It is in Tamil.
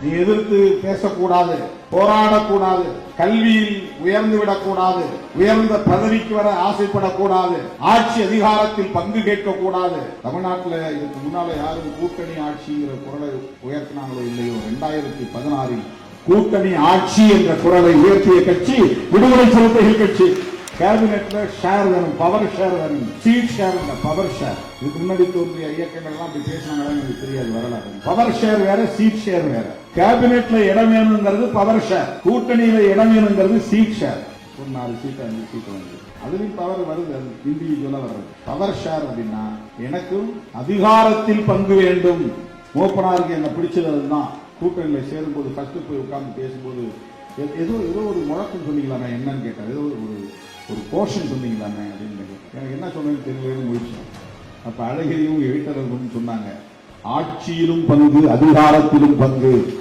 நீ எதிர்த்து பேசக்கூடாது, போராடக்கூடாது, கல்வியில் உயர்ந்து விடக்கூடாது, உயர்ந்த பதவிக்கு வர ஆசைப்படக்கூடாது, ஆட்சி அதிகாரத்தில் பங்கு கேட்கக்கூடாது. தமிழ்நாட்டில் இதுக்கு முன்னால யாரும் கூட்டணி ஆட்சிங்கிற குரலை உயர்த்தினாங்களோ இல்லையோ, 2016 கூட்டணி ஆட்சி என்ற குரலை உயர்த்திய கட்சி விடுதலை சிறுத்தைகள் கட்சி. கேபினெட்ல ஷேர் வேணும், பவர் ஷேர் வேணும், சீட் ஷேர் இல்ல, பவர் ஷேர். இதுக்கு முன்னாடி தோன்றிய இயக்கங்கள் எல்லாம் அப்படி பேசினாங்களா எனக்கு தெரியாது, வரலாறு. பவர் ஷேர் வேற, சீட் ஷேர் வேற. கேபினெட்ல இடம் வேணுங்கிறது பவர் ஷேர், கூட்டணியில இடம் வேணுங்கிறது சீட் ஷேர். ஒரு 4 சீட் 5 சீட் வந்து அதுலயும் பவர் வருது, அது இண்டிவிஜுவலா வருது. பவர் ஷேர் அப்படின்னா எனக்கும் அதிகாரத்தில் பங்கு வேண்டும். மூப்பனாருக்கு என்ன பிடிச்சது அதுதான். கூட்டணியில சேரும்போது ஃபர்ஸ்ட் போய் உட்கார்ந்து பேசும்போது ஏதோ ஒரு முழக்கம் சொன்னீங்களாமே, என்னன்னு கேட்டார். ஏதோ ஒரு போர்ஷன் சொன்னீங்களாமே அப்படின்னு எனக்கு என்ன சொன்னேன்னு தெரியலன்னு முடிச்சேன். அப்ப அழகிரியும் எடிட்டரும் சொன்னாங்க, ஆட்சியிலும் பங்கு, அதிகாரத்திலும் பங்கு.